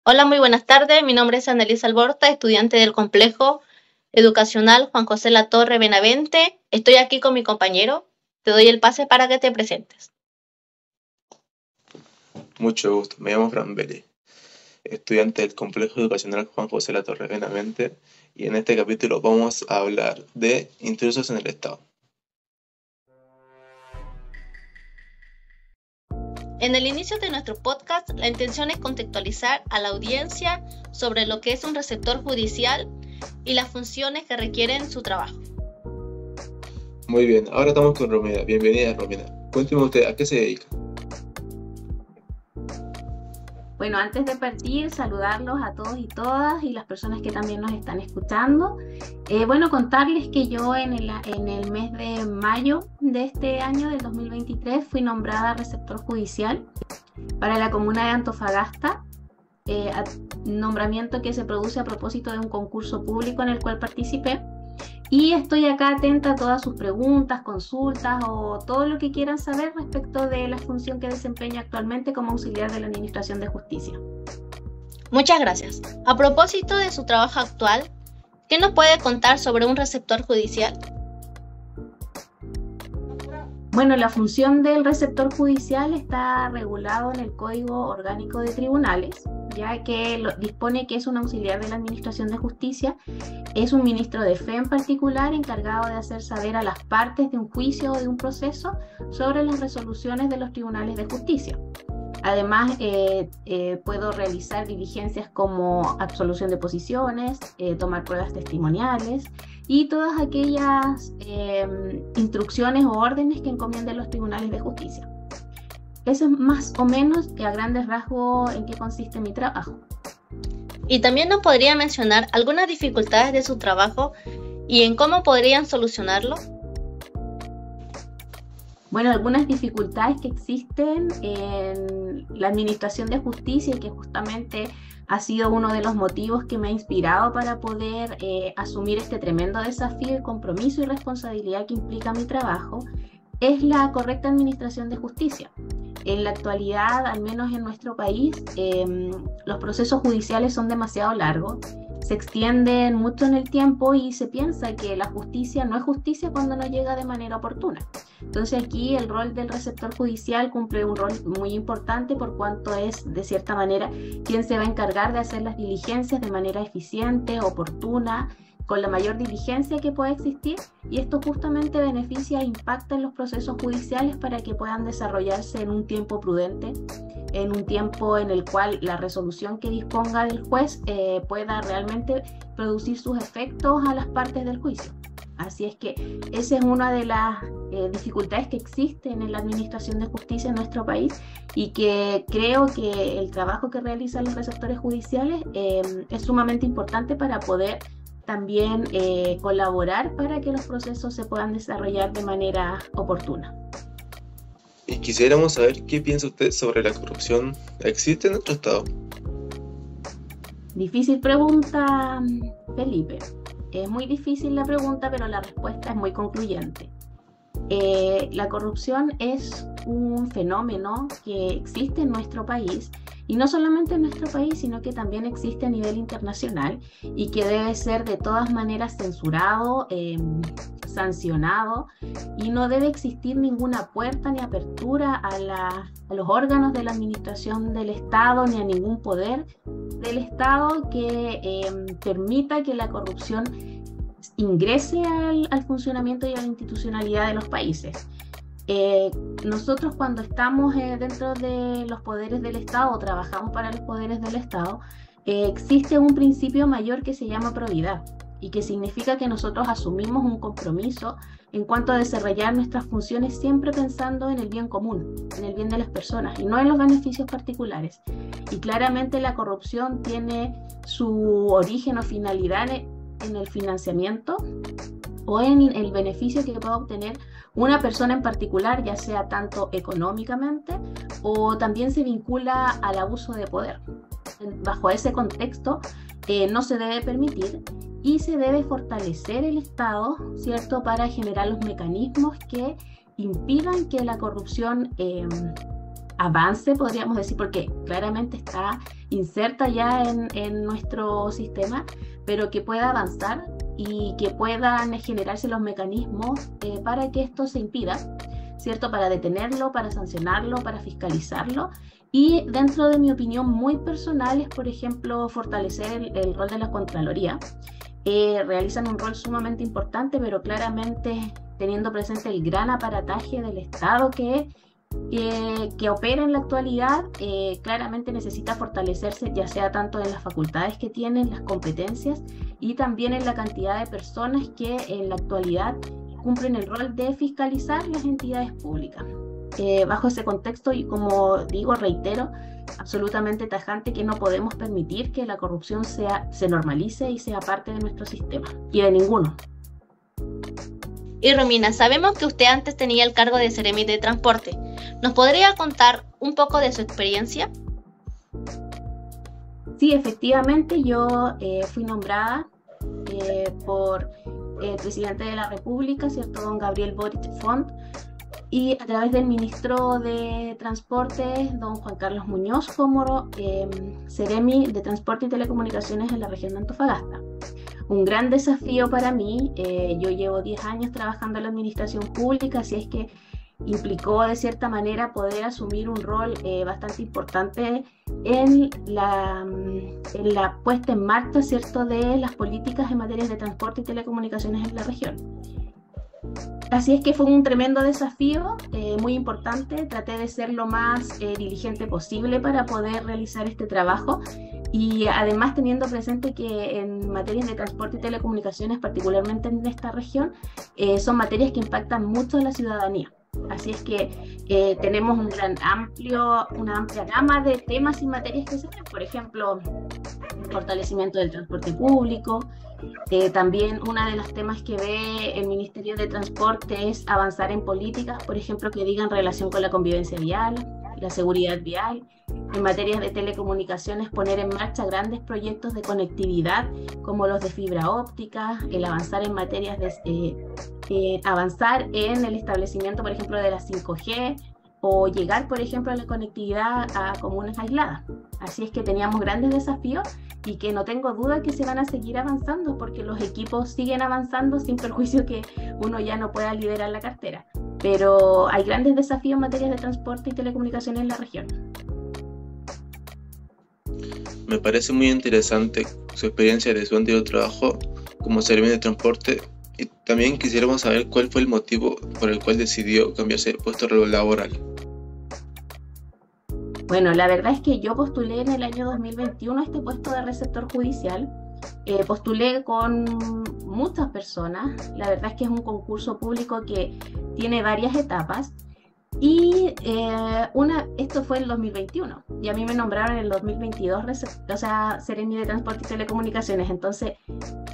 Hola, muy buenas tardes. Mi nombre es Annelisa Alborta, estudiante del Complejo Educacional Juan José Latorre Benavente. Estoy aquí con mi compañero. Te doy el pase para que te presentes. Mucho gusto, me llamo Fran Vélez, estudiante del Complejo Educacional Juan José Latorre Benavente, y en este capítulo vamos a hablar de intrusos en el Estado. En el inicio de nuestro podcast, la intención es contextualizar a la audiencia sobre lo que es un receptor judicial y las funciones que requieren su trabajo. Muy bien, ahora estamos con Romina. Bienvenida, Romina. Cuénteme usted, ¿a qué se dedica? Bueno, antes de partir, saludarlos a todos y todas y las personas que también nos están escuchando. Contarles que yo en el mes de mayo de este año, del 2023, fui nombrada receptor judicial para la comuna de Antofagasta, nombramiento que se produce a propósito de un concurso público en el cual participé. Y estoy acá atenta a todas sus preguntas, consultas o todo lo que quieran saber respecto de la función que desempeño actualmente como auxiliar de la Administración de Justicia. Muchas gracias. A propósito de su trabajo actual, ¿qué nos puede contar sobre un receptor judicial? Bueno, la función del receptor judicial está regulado en el Código Orgánico de Tribunales, ya que dispone que es un auxiliar de la Administración de Justicia, es un ministro de fe en particular encargado de hacer saber a las partes de un juicio o de un proceso sobre las resoluciones de los tribunales de justicia. Además, puedo realizar diligencias como absolución de posiciones, tomar pruebas testimoniales y todas aquellas instrucciones o órdenes que encomienden los tribunales de justicia. Eso es más o menos a grandes rasgos en qué consiste mi trabajo. Y también nos podría mencionar algunas dificultades de su trabajo y en cómo podrían solucionarlo. Bueno, algunas dificultades que existen en la Administración de Justicia y que justamente ha sido uno de los motivos que me ha inspirado para poder asumir este tremendo desafío y compromiso y responsabilidad que implica mi trabajo, es la correcta administración de justicia. En la actualidad, al menos en nuestro país, los procesos judiciales son demasiado largos, se extienden mucho en el tiempo y se piensa que la justicia no es justicia cuando no llega de manera oportuna. Entonces aquí el rol del receptor judicial cumple un rol muy importante por cuanto es, de cierta manera, quien se va a encargar de hacer las diligencias de manera eficiente, oportuna, con la mayor diligencia que pueda existir, y esto justamente beneficia e impacta en los procesos judiciales para que puedan desarrollarse en un tiempo prudente, en un tiempo en el cual la resolución que disponga del juez pueda realmente producir sus efectos a las partes del juicio. Así es que esa es una de las dificultades que existen en la administración de justicia en nuestro país, y que creo que el trabajo que realizan los receptores judiciales es sumamente importante para poder también colaborar para que los procesos se puedan desarrollar de manera oportuna. Y quisiéramos saber qué piensa usted sobre la corrupción. ¿Existe en nuestro Estado? Difícil pregunta, Felipe. Es muy difícil la pregunta, pero la respuesta es muy concluyente. La corrupción es un fenómeno que existe en nuestro país, y no solamente en nuestro país, sino que también existe a nivel internacional y que debe ser de todas maneras censurado, sancionado, y no debe existir ninguna puerta ni apertura a los órganos de la administración del Estado ni a ningún poder del Estado que permita que la corrupción ingrese al funcionamiento y a la institucionalidad de los países. Nosotros, cuando estamos dentro de los poderes del Estado o trabajamos para los poderes del Estado, existe un principio mayor que se llama probidad, y que significa que nosotros asumimos un compromiso en cuanto a desarrollar nuestras funciones siempre pensando en el bien común, en el bien de las personas y no en los beneficios particulares. Y claramente la corrupción tiene su origen o finalidad en el financiamiento o en el beneficio que pueda obtener una persona en particular, ya sea tanto económicamente o también se vincula al abuso de poder. Bajo ese contexto no se debe permitir, y se debe fortalecer el Estado, ¿cierto?, para generar los mecanismos que impidan que la corrupción avance, podríamos decir, porque claramente está inserta ya en nuestro sistema, pero que pueda avanzar y que puedan generarse los mecanismos para que esto se impida, ¿cierto? Para detenerlo, para sancionarlo, para fiscalizarlo. Y dentro de mi opinión muy personal es, por ejemplo, fortalecer el rol de la Contraloría. Realizan un rol sumamente importante, pero claramente teniendo presente el gran aparataje del Estado que opera en la actualidad, claramente necesita fortalecerse, ya sea tanto en las facultades que tienen, las competencias, y también en la cantidad de personas que en la actualidad cumplen el rol de fiscalizar las entidades públicas. Bajo ese contexto, y como digo, reitero, absolutamente tajante que no podemos permitir que la corrupción se normalice y sea parte de nuestro sistema, y de ninguno. Y Romina, sabemos que usted antes tenía el cargo de Seremi de Transporte. ¿Nos podría contar un poco de su experiencia? Sí, efectivamente, yo fui nombrada por el presidente de la República, ¿cierto? Don Gabriel Boric Font, y a través del ministro de Transporte, don Juan Carlos Muñoz, como Seremi de Transporte y Telecomunicaciones en la región de Antofagasta. Un gran desafío para mí. Yo llevo 10 años trabajando en la administración pública, así es que implicó de cierta manera poder asumir un rol bastante importante en la puesta en marcha, ¿cierto?, de las políticas en materia de transporte y telecomunicaciones en la región. Así es que fue un tremendo desafío, muy importante. Traté de ser lo más diligente posible para poder realizar este trabajo, y además teniendo presente que en materias de transporte y telecomunicaciones, particularmente en esta región, son materias que impactan mucho a la ciudadanía. Así es que tenemos una amplia gama de temas y materias que se ven. Por ejemplo, el fortalecimiento del transporte público. También uno de los temas que ve el Ministerio de Transporte es avanzar en políticas, por ejemplo, que digan relación con la convivencia vial, la seguridad vial. En materias de telecomunicaciones, poner en marcha grandes proyectos de conectividad como los de fibra óptica, el avanzar en materias de avanzar en el establecimiento, por ejemplo, de la 5G, o llegar, por ejemplo, a la conectividad a comunas aisladas. Así es que teníamos grandes desafíos y que no tengo duda que se van a seguir avanzando, porque los equipos siguen avanzando sin perjuicio que uno ya no pueda liderar la cartera. Pero hay grandes desafíos en materia de transporte y telecomunicaciones en la región. Me parece muy interesante su experiencia de su antiguo trabajo como Seremi de Transporte, y también quisiéramos saber cuál fue el motivo por el cual decidió cambiarse de puesto laboral. Bueno, la verdad es que yo postulé en el año 2021 a este puesto de receptor judicial. Postulé con muchas personas. La verdad es que es un concurso público que tiene varias etapas. Y esto fue en el 2021, y a mí me nombraron en el 2022 Seremi de Transporte y Telecomunicaciones. Entonces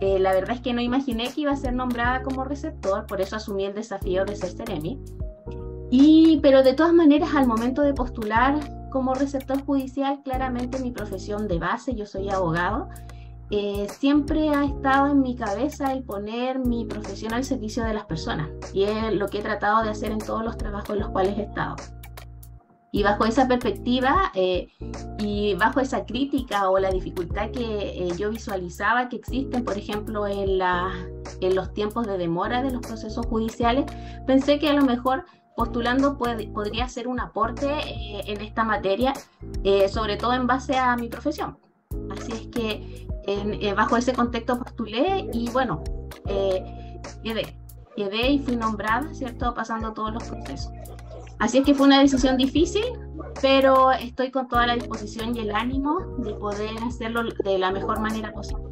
la verdad es que no imaginé que iba a ser nombrada como receptor, por eso asumí el desafío de ser Seremi. Pero de todas maneras, al momento de postular como receptor judicial, claramente mi profesión de base, yo soy abogado, siempre ha estado en mi cabeza el poner mi profesión al servicio de las personas, y es lo que he tratado de hacer en todos los trabajos en los cuales he estado. Y bajo esa perspectiva y bajo esa crítica o la dificultad que yo visualizaba que existen, por ejemplo, en los tiempos de demora de los procesos judiciales, pensé que a lo mejor postulando podría ser un aporte en esta materia, sobre todo en base a mi profesión. Así es que bajo ese contexto postulé, y bueno, quedé y fui nombrada, ¿cierto?, pasando todos los procesos. Así es que fue una decisión difícil, pero estoy con toda la disposición y el ánimo de poder hacerlo de la mejor manera posible.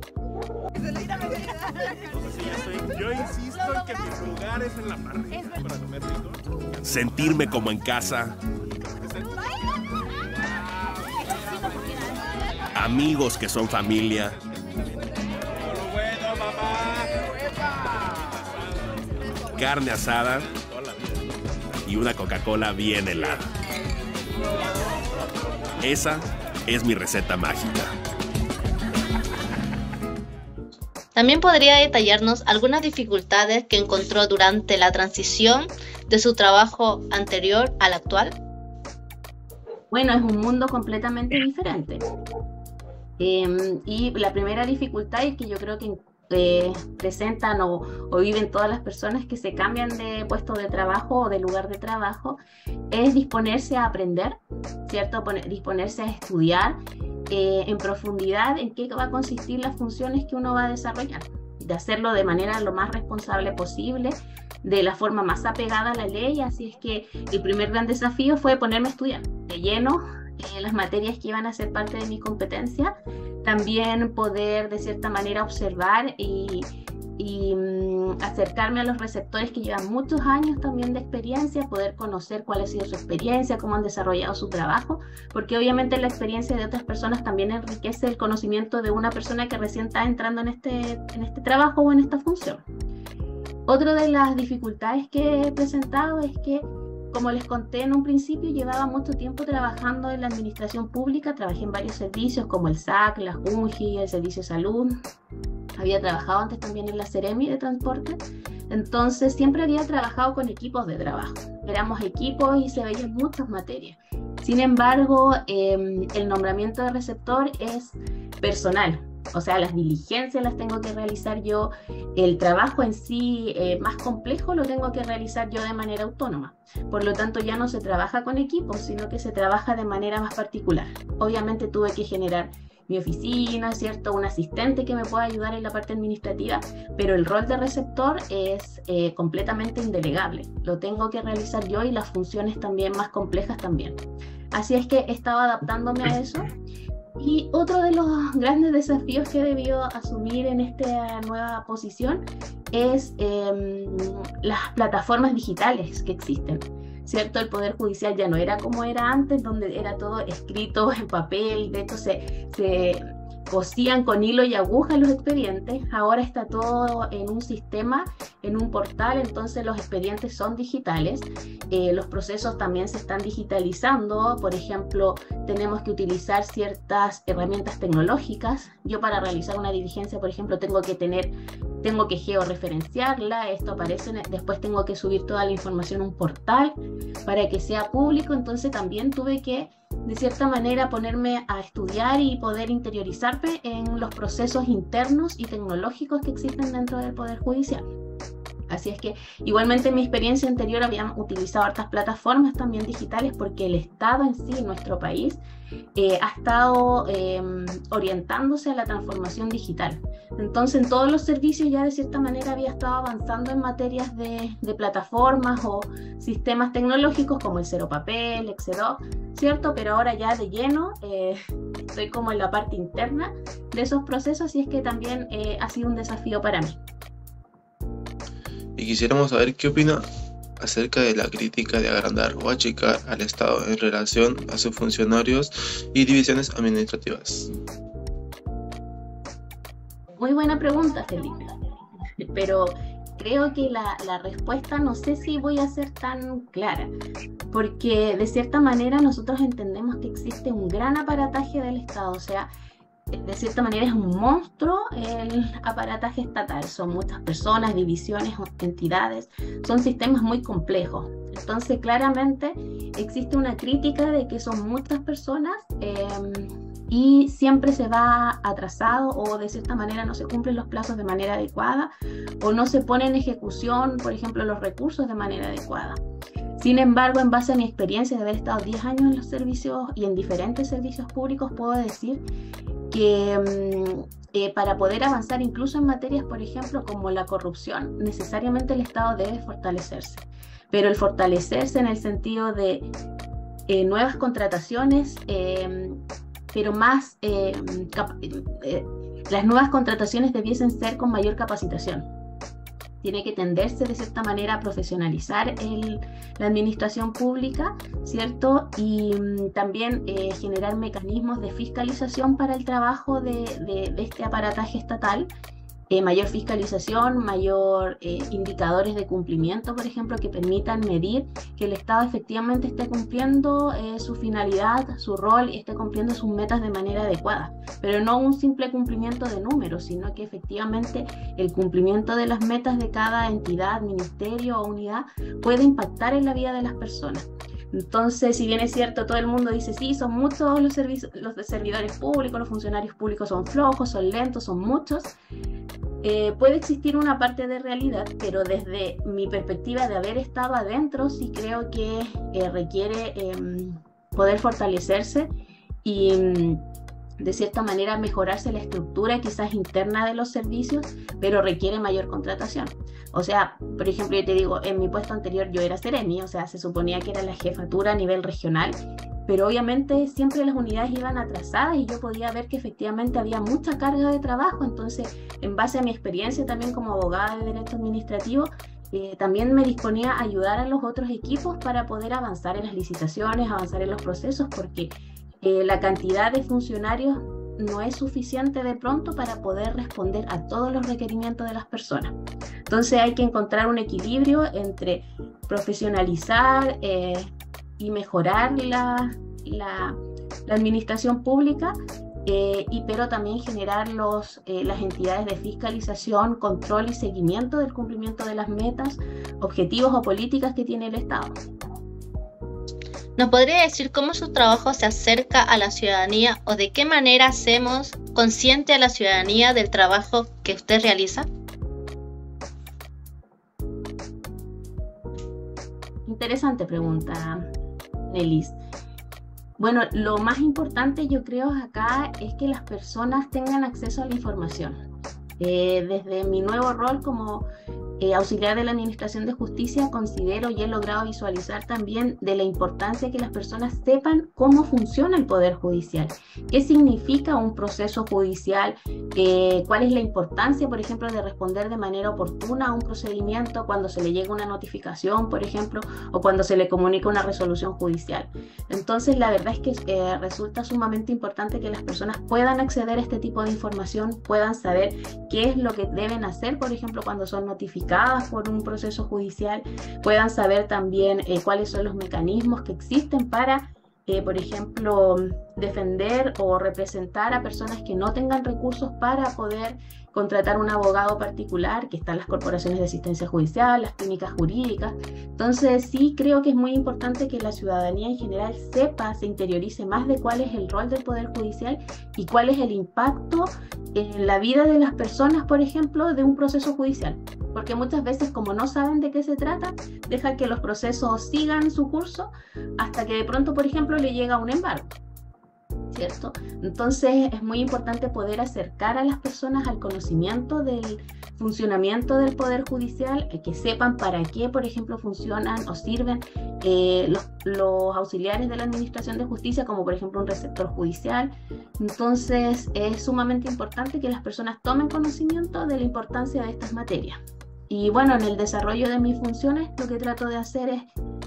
Yo insisto en que mi lugar es en la parrilla para comer rico. Sentirme como en casa. Amigos que son familia. Carne asada y una Coca-Cola bien helada. Esa es mi receta mágica. También podría detallarnos algunas dificultades que encontró durante la transición de su trabajo anterior al actual. Bueno, es un mundo completamente diferente. Y la primera dificultad es que yo creo que presentan o viven todas las personas que se cambian de puesto de trabajo o de lugar de trabajo, es disponerse a aprender, ¿cierto? Disponerse a estudiar en profundidad en qué va a consistir las funciones que uno va a desarrollar, de hacerlo de manera lo más responsable posible, de la forma más apegada a la ley. Así es que el primer gran desafío fue ponerme a estudiar de lleno las materias que iban a ser parte de mi competencia, también poder de cierta manera observar y acercarme a los receptores que llevan muchos años también de experiencia, poder conocer cuál ha sido su experiencia, cómo han desarrollado su trabajo, porque obviamente la experiencia de otras personas también enriquece el conocimiento de una persona que recién está entrando en este trabajo o en esta función. Otra de las dificultades que he presentado es que, como les conté en un principio, llevaba mucho tiempo trabajando en la administración pública. Trabajé en varios servicios como el SAC, la JUNGI, el Servicio de Salud. Había trabajado antes también en la Seremi de Transporte. Entonces siempre había trabajado con equipos de trabajo. Éramos equipos y se veían muchas materias. Sin embargo, el nombramiento de receptor es personal. O sea, las diligencias las tengo que realizar yo, el trabajo en sí más complejo lo tengo que realizar yo de manera autónoma. Por lo tanto, ya no se trabaja con equipos, sino que se trabaja de manera más particular. Obviamente tuve que generar mi oficina, ¿cierto? Un asistente que me pueda ayudar en la parte administrativa, pero el rol de receptor es completamente indelegable. Lo tengo que realizar yo y las funciones también más complejas también. Así es que he estado adaptándome a eso. Y otro de los grandes desafíos que he debido asumir en esta nueva posición es las plataformas digitales que existen, ¿cierto? El Poder Judicial ya no era como era antes, donde era todo escrito en papel, de hecho se cosían con hilo y aguja los expedientes. Ahora está todo en un sistema, en un portal, entonces los expedientes son digitales. Los procesos también se están digitalizando. Por ejemplo, tenemos que utilizar ciertas herramientas tecnológicas. Yo, para realizar una diligencia, por ejemplo, tengo que georreferenciarla, esto aparece, después tengo que subir toda la información a un portal para que sea público. Entonces también tuve que, de cierta manera, ponerme a estudiar y poder interiorizarme en los procesos internos y tecnológicos que existen dentro del Poder Judicial. Así es que igualmente en mi experiencia anterior habíamos utilizado hartas plataformas también digitales, porque el Estado en sí, nuestro país, ha estado orientándose a la transformación digital. Entonces en todos los servicios ya de cierta manera había estado avanzando en materias de plataformas o sistemas tecnológicos como el Cero Papel, Exedoc, ¿cierto? Pero ahora ya de lleno estoy como en la parte interna de esos procesos, y es que también ha sido un desafío para mí. Y quisiéramos saber qué opina acerca de la crítica de agrandar o achicar al Estado en relación a sus funcionarios y divisiones administrativas. Muy buena pregunta, Felipe. Pero creo que la respuesta no sé si voy a ser tan clara, porque de cierta manera nosotros entendemos que existe un gran aparataje del Estado. O sea, de cierta manera es un monstruo el aparataje estatal. Son muchas personas, divisiones, entidades, son sistemas muy complejos. Entonces claramente existe una crítica de que son muchas personas y siempre se va atrasado, o de cierta manera no se cumplen los plazos de manera adecuada, o no se pone en ejecución, por ejemplo, los recursos de manera adecuada. Sin embargo, en base a mi experiencia de haber estado 10 años en los servicios y en diferentes servicios públicos, puedo decir que para poder avanzar incluso en materias, por ejemplo, como la corrupción, necesariamente el Estado debe fortalecerse. Pero el fortalecerse en el sentido de nuevas contrataciones, pero más, las nuevas contrataciones debiesen ser con mayor capacitación. Tiene que tenderse de cierta manera a profesionalizar la administración pública, ¿cierto? Y también generar mecanismos de fiscalización para el trabajo de este aparataje estatal. Mayor fiscalización, mayor indicadores de cumplimiento, por ejemplo, que permitan medir que el Estado efectivamente esté cumpliendo su finalidad, su rol, y esté cumpliendo sus metas de manera adecuada. Pero no un simple cumplimiento de números, sino que efectivamente el cumplimiento de las metas de cada entidad, ministerio o unidad puede impactar en la vida de las personas. Entonces, si bien es cierto, todo el mundo dice, sí, son muchos los servidores públicos, los funcionarios públicos son flojos, son lentos, son muchos, puede existir una parte de realidad, pero desde mi perspectiva de haber estado adentro, sí creo que requiere poder fortalecerse y de cierta manera mejorarse la estructura quizás interna de los servicios, pero requiere mayor contratación. O sea, por ejemplo, yo te digo, en mi puesto anterior yo era seremi, o sea, se suponía que era la jefatura a nivel regional, pero obviamente siempre las unidades iban atrasadas y yo podía ver que efectivamente había mucha carga de trabajo. Entonces, en base a mi experiencia también como abogada de derecho administrativo, también me disponía a ayudar a los otros equipos para poder avanzar en las licitaciones, avanzar en los procesos, porque la cantidad de funcionarios no es suficiente de pronto para poder responder a todos los requerimientos de las personas. Entonces hay que encontrar un equilibrio entre profesionalizar y mejorar la administración pública, pero también generar las entidades de fiscalización, control y seguimiento del cumplimiento de las metas, objetivos o políticas que tiene el Estado. ¿Nos podría decir cómo su trabajo se acerca a la ciudadanía o de qué manera hacemos consciente a la ciudadanía del trabajo que usted realiza? Interesante pregunta, Nelis. Bueno, lo más importante yo creo acá es que las personas tengan acceso a la información. Desde mi nuevo rol como auxiliar de la Administración de Justicia, considero y he logrado visualizar también de la importancia que las personas sepan cómo funciona el Poder Judicial, qué significa un proceso judicial, cuál es la importancia, por ejemplo, de responder de manera oportuna a un procedimiento cuando se le llega una notificación, por ejemplo, o cuando se le comunica una resolución judicial. Entonces, la verdad es que resulta sumamente importante que las personas puedan acceder a este tipo de información, puedan saber qué es lo que deben hacer, por ejemplo, cuando son notificadas por un proceso judicial, puedan saber también cuáles son los mecanismos que existen para, por ejemplo, defender o representar a personas que no tengan recursos para poder contratar un abogado particular, que están las corporaciones de asistencia judicial, las clínicas jurídicas. Entonces sí creo que es muy importante que la ciudadanía en general sepa, se interiorice más de cuál es el rol del Poder Judicial y cuál es el impacto en la vida de las personas, por ejemplo, de un proceso judicial. Porque muchas veces, como no saben de qué se trata, dejan que los procesos sigan su curso hasta que de pronto, por ejemplo, le llega un embargo, ¿cierto? Entonces es muy importante poder acercar a las personas al conocimiento del funcionamiento del Poder Judicial, que sepan para qué, por ejemplo, funcionan o sirven los auxiliares de la Administración de Justicia, como por ejemplo un receptor judicial. Entonces es sumamente importante que las personas tomen conocimiento de la importancia de estas materias. Y bueno, en el desarrollo de mis funciones lo que trato de hacer es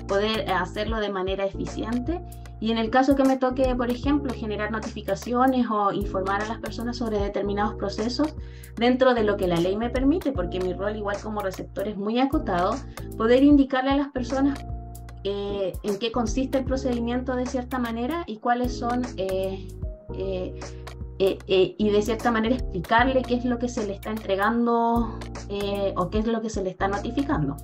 poder hacerlo de manera eficiente, y en el caso que me toque, por ejemplo, generar notificaciones o informar a las personas sobre determinados procesos dentro de lo que la ley me permite, porque mi rol igual como receptor es muy acotado, poder indicarle a las personas en qué consiste el procedimiento de cierta manera y cuáles son y de cierta manera explicarle qué es lo que se le está entregando o qué es lo que se le está notificando.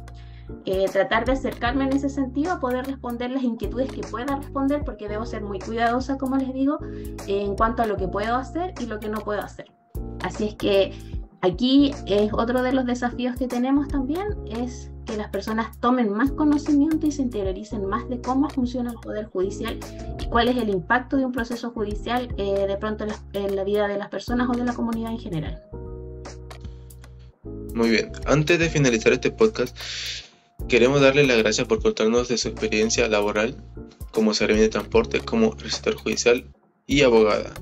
Tratar de acercarme en ese sentido a poder responder las inquietudes que pueda responder, porque debo ser muy cuidadosa, como les digo, en cuanto a lo que puedo hacer y lo que no puedo hacer. Así es que aquí es otro de los desafíos que tenemos también, es que las personas tomen más conocimiento y se interioricen más de cómo funciona el Poder Judicial y cuál es el impacto de un proceso judicial de pronto en la vida de las personas o de la comunidad en general. Muy bien, antes de finalizar este podcast, queremos darle las gracias por contarnos de su experiencia laboral como seremi de transporte, como receptor judicial y abogada,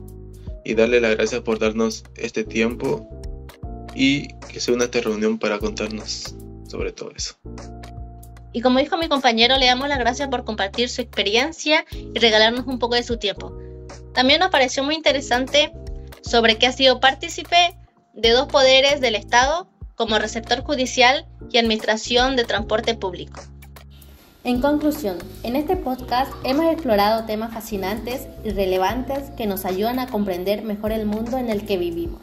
y darle las gracias por darnos este tiempo y que se una a esta reunión para contarnos sobre todo eso. Y como dijo mi compañero, le damos las gracias por compartir su experiencia y regalarnos un poco de su tiempo. También nos pareció muy interesante sobre que ha sido partícipe de dos poderes del Estado, como receptor judicial y administración de transporte público. En conclusión, en este podcast hemos explorado temas fascinantes y relevantes que nos ayudan a comprender mejor el mundo en el que vivimos.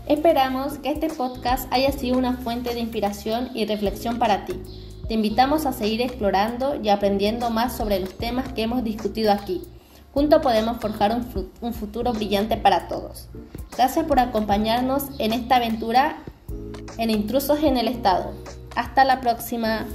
Esperamos que este podcast haya sido una fuente de inspiración y reflexión para ti. Te invitamos a seguir explorando y aprendiendo más sobre los temas que hemos discutido aquí. Juntos podemos forjar un futuro brillante para todos. Gracias por acompañarnos en esta aventura en Intrusos en el Estado. Hasta la próxima.